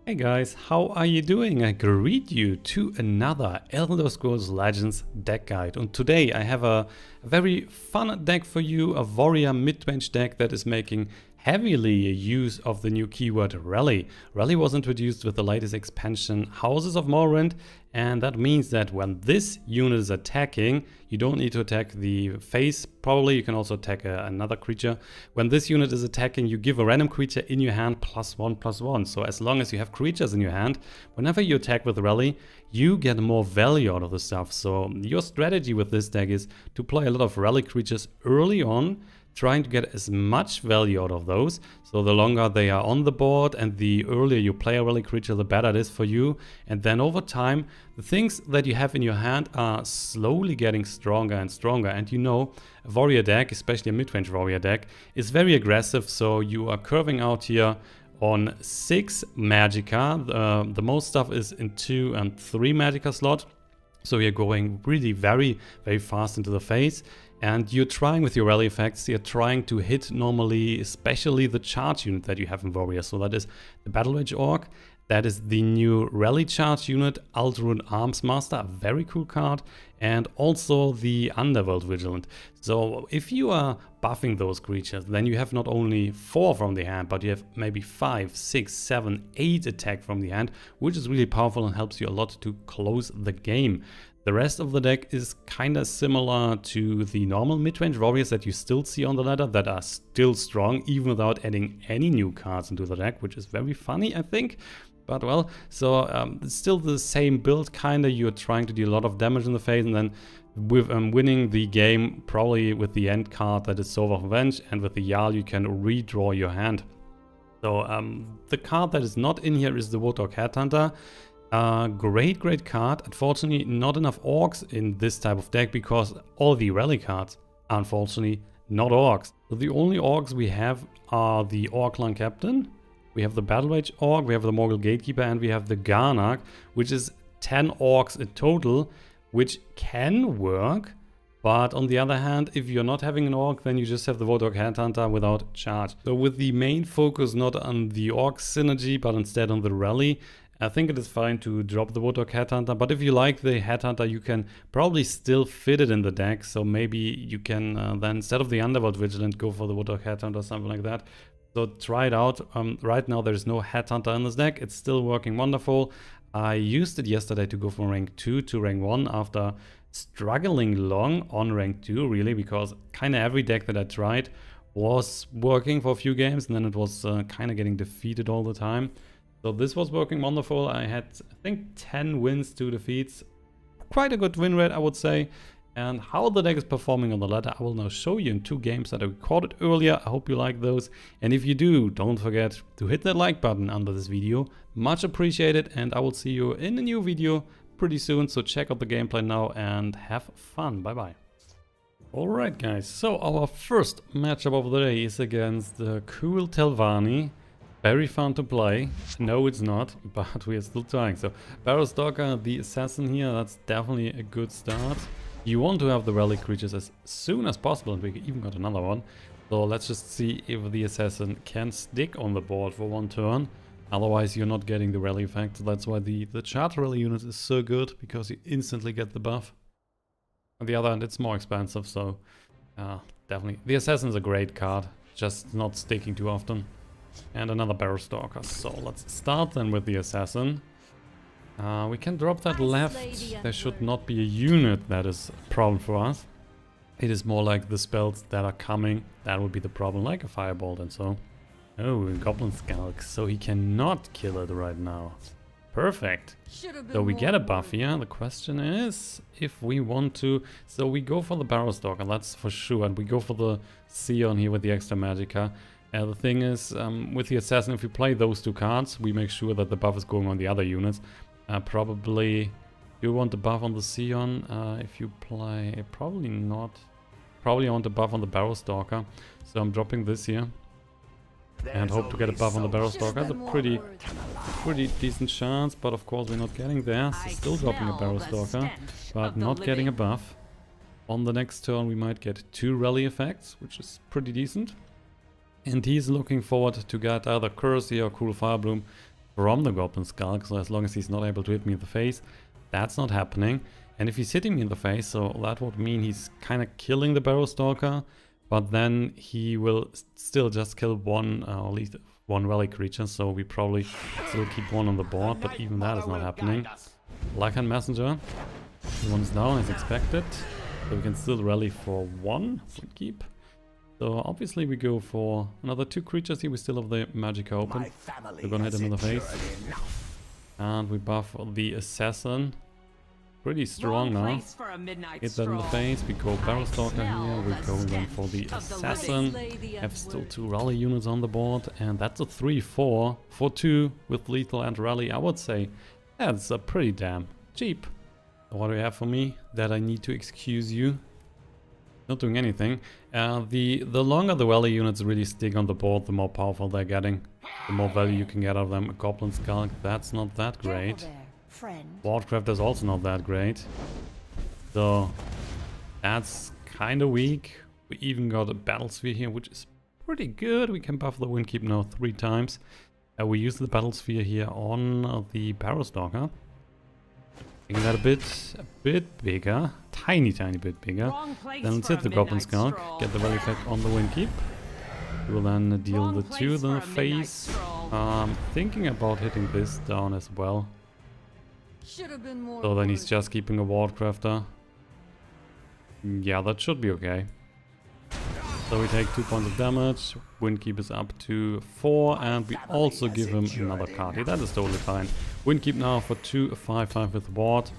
Hey guys, how are you doing? I greet you to another Elder Scrolls Legends deck guide. And today I have a very fun deck for you, a warrior mid-range deck that is making heavily use of the new keyword Rally. Rally was introduced with the latest expansion Houses of Morrowind, and that means that when this unit is attacking, you don't need to attack the face, probably you can also attack another creature. When this unit is attacking, you give a random creature in your hand +1/+1. So as long as you have creatures in your hand, whenever you attack with Rally, you get more value out of the stuff. So your strategy with this deck is to play a lot of Rally creatures early on, trying to get as much value out of those. So the longer they are on the board and the earlier you play a Rally creature, the better it is for you. And then over time, the things that you have in your hand are slowly getting stronger and stronger. And you know, a warrior deck, especially a mid-range warrior deck, is very aggressive. So you are curving out here on 6 Magicka. The most stuff is in 2 and 3 Magicka slot. So you're going really very fast into the face. And you're trying with your rally effects, you're trying to hit normally, especially the charge unit that you have in Warrior. So that is the Battlerage Orc, that is the new rally charge unit, Ald'Ruhn Arms Master, a very cool card, and also the Underworld Vigilante. So if you are buffing those creatures, then you have not only 4 from the hand, but you have maybe 5, 6, 7, 8 attack from the hand, which is really powerful and helps you a lot to close the game. The rest of the deck is kind of similar to the normal mid-range warriors that you still see on the ladder that are still strong even without adding any new cards into the deck, which is very funny, I think. But well, so it's still the same build, kind of. You're trying to do a lot of damage in the face and then with winning the game probably with the end card that is Sower of Revenge, and with the Jarl you can redraw your hand. So the card that is not in here is the Woodhawk Headhunter. Great card. Unfortunately, not enough orcs in this type of deck because all the rally cards are unfortunately not orcs. So the only orcs we have are the Orc Clan Captain, we have the Battlerage Orc, we have the Morkul Gatekeeper, and we have the Garnag, which is 10 orcs in total, which can work. But on the other hand, if you're not having an orc, then you just have the Woodhawk Headhunter without charge. So with the main focus not on the orc synergy, but instead on the rally, I think it is fine to drop the Woodhawk Headhunter, but if you like the Headhunter, you can probably still fit it in the deck. So maybe you can then, instead of the Underworld Vigilant, go for the Woodhawk Headhunter or something like that. So try it out. Right now there is no Headhunter in this deck. It's still working wonderful. I used it yesterday to go from rank 2 to rank 1 after struggling long on rank 2, really, because kind of every deck that I tried was working for a few games and then it was kind of getting defeated all the time. So this was working wonderful. I had, I think, 10 wins, 2 defeats. Quite a good win rate, I would say. And how the deck is performing on the ladder, I will now show you in 2 games that I recorded earlier. I hope you like those. And if you do, don't forget to hit that like button under this video. Much appreciated. And I will see you in a new video pretty soon. So check out the gameplay now and have fun. Bye-bye. Alright guys, so our first matchup of the day is against the cool Telvanni. Very fun to play. No, it's not, but we are still trying. So, Barrow Stalker, the assassin here, that's definitely a good start. You want to have the rally creatures as soon as possible, and we even got another one. So let's just see if the assassin can stick on the board for 1 turn. Otherwise, you're not getting the rally effect. That's why the charge rally unit is so good, because you instantly get the buff. On the other hand, it's more expensive, so definitely. The assassin is a great card, just not sticking too often. And another Barrow Stalker. So let's start then with the assassin. We can drop that left. There should not be a unit that is a problem for us. It is more like the spells that are coming. That would be the problem, like a Firebolt and so. Oh, a Goblin Skulk. So he cannot kill it right now. Perfect. So we get a buff here. The question is if we want to. So we go for the Barrow Stalker, that's for sure. And we go for the Scion here with the extra Magicka. The thing is, with the assassin, if we play those 2 cards, we make sure that the buff is going on the other units. Probably you want the buff on the Scion. If you play, probably not. Probably I want the buff on the Barrow Stalker. So I'm dropping this here. And hope to get a buff on the Barrow Stalker. That's a pretty decent chance, but of course we're not getting there. So still dropping a Barrow Stalker, but not getting a buff. On the next turn we might get 2 rally effects, which is pretty decent. And he's looking forward to get either Curse here or Cool Fire Bloom. from the Goblin Skull, so as long as he's not able to hit me in the face, that's not happening. And if he's hitting me in the face, so that would mean he's kind of killing the Barrow Stalker, but then he will still just kill one, or at least one rally creature, so we probably still keep one on the board, but even that is not happening. Lycan Messenger, one's down as expected, so we can still rally for one keep. So obviously we go for another 2 creatures here. We still have the Magicka open. We're gonna hit him in the face. And we buff the Assassin. Pretty strong now. Hit that in the face. We go Barrow Stalker here. We go then for the Assassin. Have still 2 rally units on the board. And that's a 3-4 for 2 with lethal and rally. I would say that's a pretty damn cheap. What do you have for me that I need to excuse you? Not doing anything. The longer the rally units really stick on the board, the more powerful they're getting. The more value you can get out of them. A Goblin Skull, that's not that great. Wardcraft is also not that great. So that's kind of weak. We even got a Battlesphere here, which is pretty good. We can buff the Windkeep now 3 times. We use the Battlesphere here on the Barrow Stalker. Making that a bit bigger, tiny bit bigger. Then let's hit the Goblin Skull, get the rally effect on the Windkeep. We will then deal the 2 in the face. Thinking about hitting this down as well. So then he's just keeping a Wardcrafter. Yeah, that should be okay. So we take 2 points of damage, Windkeep is up to 4, and we also give him another card here. That is totally fine. Windkeep now for 2, a 5-5 with Ward.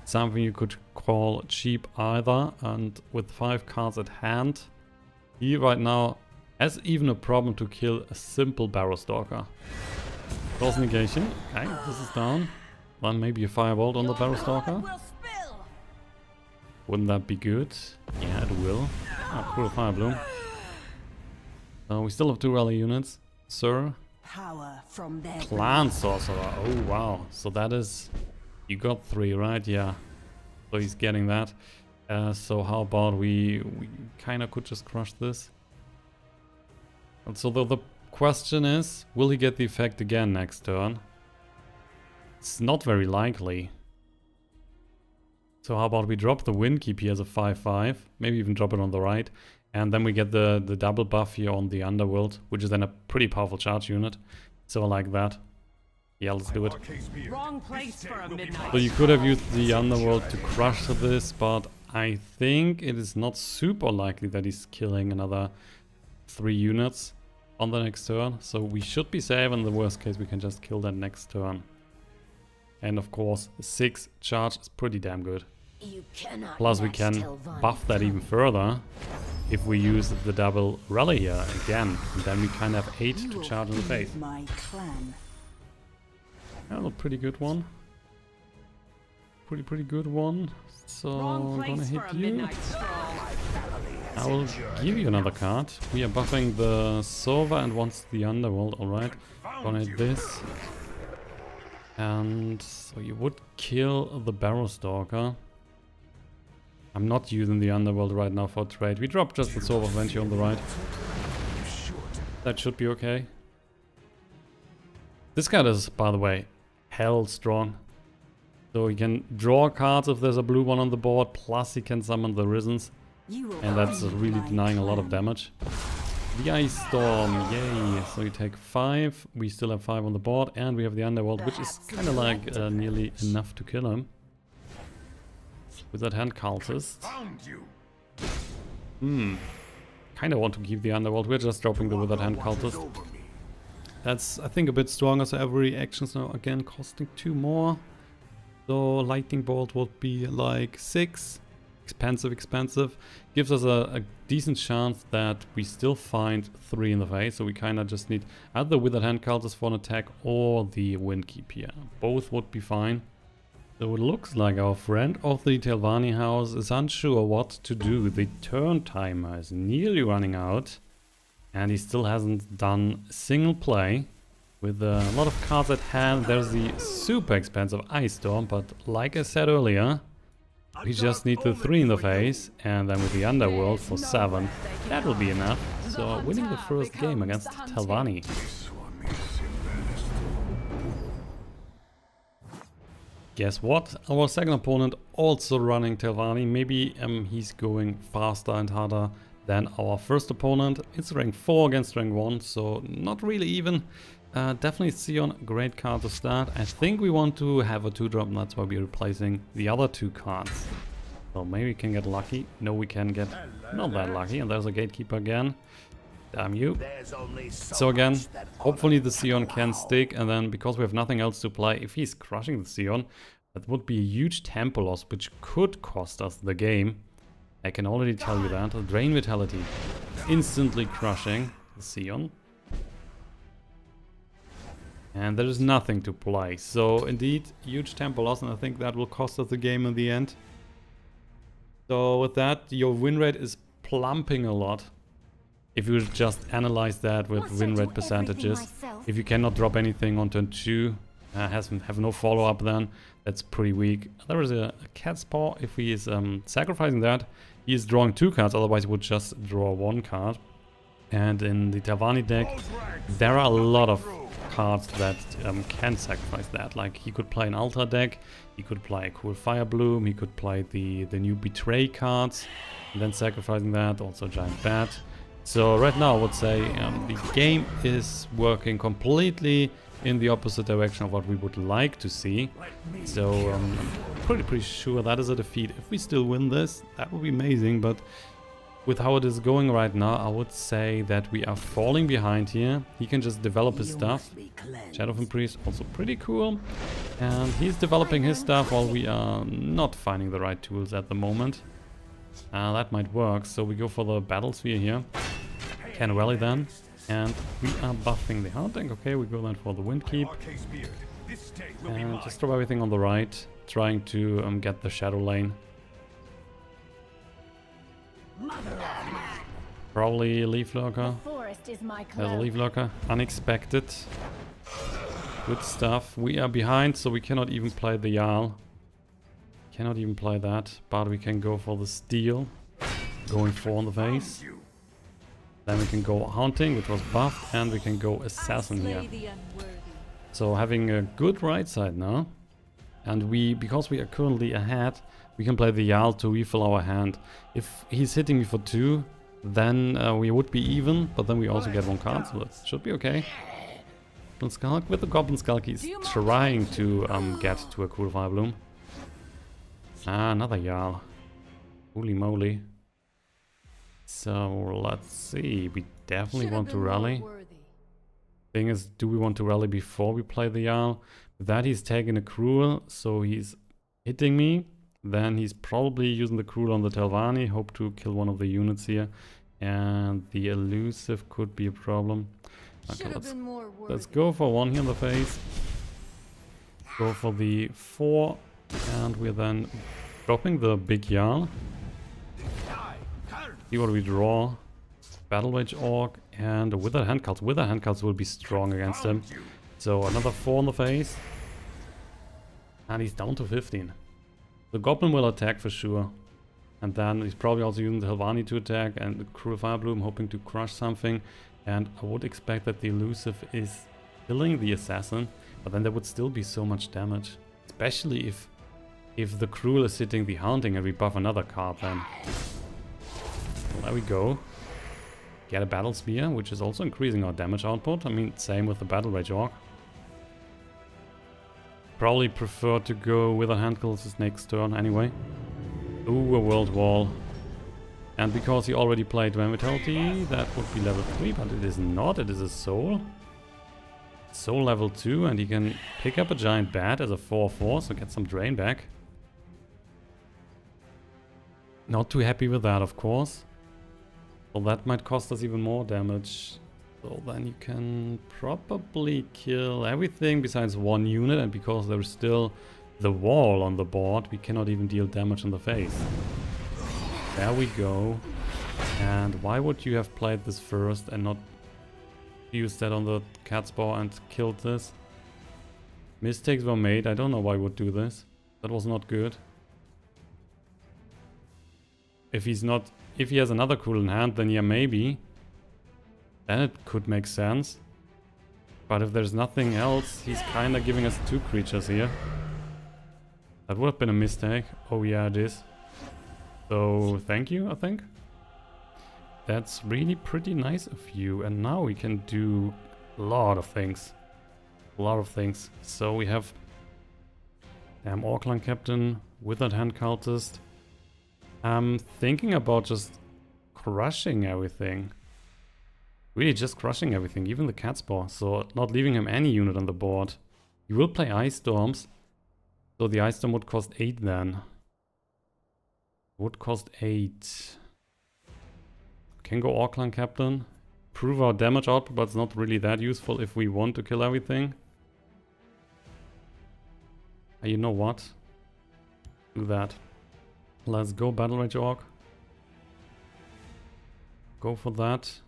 Something you could call cheap either, and with 5 cards at hand, he right now has even a problem to kill a simple Barrow Stalker. Cross negation, okay, this is down. Then maybe a Firebolt on the Barrow Stalker. Wouldn't that be good? Yeah, it will. Oh, cool, Firebloom. We still have 2 rally units. Sir. Clan Sorcerer. Oh, wow. So that is... You got 3, right? Yeah. So he's getting that. So how about we kind of could just crush this. And so the question is, will he get the effect again next turn? It's not very likely. So how about we drop the Windkeep here as a 5-5, maybe even drop it on the right, and then we get the double buff here on the Underworld, which is then a pretty powerful charge unit. So I like that. Yeah, let's do it. Wrong place for a midnight. So you could have used the Underworld to crush this, but I think it is not super likely that he's killing another 3 units on the next turn. So we should be safe, in the worst case we can just kill that next turn. And of course, 6 charge is pretty damn good. Plus we can buff that even further if we use the double rally here again. And then we kind of have 8 to charge in the face. Yeah, a pretty good one. Pretty good one. So I'm gonna hit you. I will give you another card. We are buffing the Sower and wants the Underworld, alright. Gonna hit this. And so you would kill the Barrow Stalker. I'm not using the Underworld right now for trade. We drop just the Sower of Revenge on the right. That should be okay. This card is, by the way, hell strong. So he can draw cards if there's a blue one on the board, plus he can summon the Risens. And that's really denying a lot of damage. The Ice Storm, yay! So you take 5, we still have 5 on the board, and we have the Underworld, which is kind of like nearly enough to kill him. With that hand, Cultist. Kind of want to keep the Underworld, we're just dropping the Withered hand Cultist. That's, I think, a bit stronger, so every action's now again costing 2 more. So Lightning Bolt would be like 6. Expensive. Gives us a decent chance that we still find 3 in the face, so we kind of just need either Withered Hand Cultist for an attack or the Windkeep here. Both would be fine. So it looks like our friend of the Telvanni house is unsure what to do. The turn timer is nearly running out, and he still hasn't done a single play. With a lot of cards at hand, there's the super expensive Ice Storm, but like I said earlier, we just need the 3 in the face, and then with the Underworld for 7, that will be enough. So winning the first game against Telvanni. Guess what? Our second opponent also running Telvanni. Maybe he's going faster and harder than our first opponent. It's rank 4 against rank 1, so not really even. Definitely Scion, great card to start. I think we want to have a 2-drop, and that's why we're replacing the other 2 cards. So maybe we can get lucky. No, we can get not that lucky. And there's a Gatekeeper again. Damn you. So again, hopefully the Scion can stick, and then because we have nothing else to play, if he's crushing the Scion, that would be a huge tempo loss, which could cost us the game. I can already tell you that. Drain Vitality, instantly crushing the Scion. And there is nothing to play. So indeed, huge tempo loss, and I think that will cost us the game in the end. So with that, your win rate is plumping a lot. If you just analyze that with win rate percentages, if you cannot drop anything on turn 2, have no follow-up then, that's pretty weak. There is a Cat's Paw. If he is sacrificing that, he is drawing 2 cards, otherwise he would just draw 1 card. And in the Telvanni deck, there are a lot of cards that can sacrifice that. Like, he could play an Altar deck, he could play a cool Fire Bloom, he could play the new Betray cards, and then sacrificing that, also Giant Bat. So right now I would say the game is working completely in the opposite direction of what we would like to see. So I'm pretty sure that is a defeat. If we still win this, that would be amazing, but with how it is going right now, I would say that we are falling behind here. He can just develop his stuff. Shadowfen Priest, also pretty cool. And he's developing his stuff while we are not finding the right tools at the moment. That might work, so we go for the Battlesphere here. Can rally then, and we are buffing the Hunting. Okay, we go then for the Windkeep. And just throw everything on the right, trying to get the Shadow Lane. Probably Leaf Lurker. There's a Leaf Lurker. Unexpected. Good stuff. We are behind, so we cannot even play the Jarl. Cannot even play that, but we can go for the Steel. Going 4 on the face. Then we can go Haunting, which was buffed, and we can go Assassin here. So having a good right side now. And because we are currently ahead, we can play the Jarl to refill our hand. If he's hitting me for 2, then we would be even, but then we also get 1 card, so that should be okay. Goblin Skulk with the Goblin Skulk, he's trying to get to a cool Fire Bloom. Another Jarl. Holy moly. So let's see, we definitely want to rally. Thing is, do we want to rally before we play the Jarl? With that, he's taking a Cruel, so he's hitting me. Then he's probably using the Cruel on the Telvanni, hope to kill one of the units here. And the Elusive could be a problem. Okay, let's go for 1 here in the face. Go for the 4, and we're then dropping the big Jarl. See what we draw. Battlerage Orc and Withered Handcards. Withered Handcards will be strong against him. So another 4 in the face. And he's down to 15. The Goblin will attack for sure. And then he's probably also using the Telvanni to attack and the Cruel Fire Bloom, hoping to crush something. And I would expect that the Elusive is killing the Assassin. But then there would still be so much damage. Especially if the Cruel is hitting the Haunting and we buff another card then. Well, there we go. Get a Battlespear, which is also increasing our damage output. I mean, same with the Battlerage Orc. Probably prefer to go with a Handcalls his next turn anyway. Ooh, a World Wall. And because he already played Drain Vitality, that would be level 3, but it is not, it is a Soul. Soul level 2, and he can pick up a Giant Bat as a 4/4, so get some Drain back. Not too happy with that, of course. So that might cost us even more damage. So then you can probably kill everything besides 1 unit, and because there is still the wall on the board, we cannot even deal damage in the face. There we go. And why would you have played this first and not used that on the Cat's Paw and killed this? Mistakes were made. I don't know why I would do this. That was not good. If he has another Cruel in hand, then yeah, maybe. Then it could make sense. But if there's nothing else, he's kinda giving us 2 creatures here. That would have been a mistake. Oh yeah, it is. So thank you, I think. That's really pretty nice of you. And now we can do a lot of things. A lot of things. So we have Orc Clan Captain, Withered Hand Cultist. I'm thinking about just crushing everything. Really just crushing everything, even the Catspaw. So not leaving him any unit on the board. He will play Ice Storms. So the Ice Storm would cost 8 then. Would cost 8. Can go Orc Clan Captain. Prove our damage output, but it's not really that useful if we want to kill everything. You know what? Do that. Let's go Battlerage Orc. Go for that.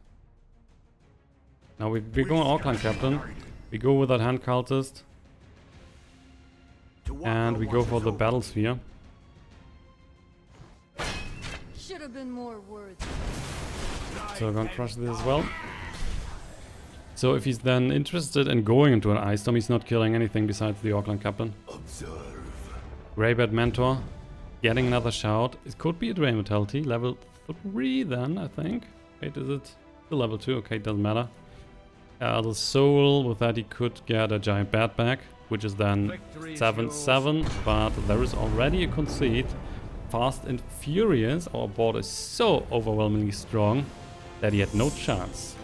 Now we're going Orc Clan Captain. We go with that Hand Cultist. And we go for the Battlesphere. Should have been more worthy. So we're gonna crush this as well. So if he's then interested in going into an Ice Storm, he's not killing anything besides the Orc Clan Captain. Greybat Mentor. Getting another shout. It could be a Drain Vitality. Level 3 then, I think. Wait, is it still level 2? Okay, it doesn't matter. The Soul, with that he could get a Giant Bat back, which is then 7/7, but there is already a concede. Fast and Furious, our board is so overwhelmingly strong that he had no chance.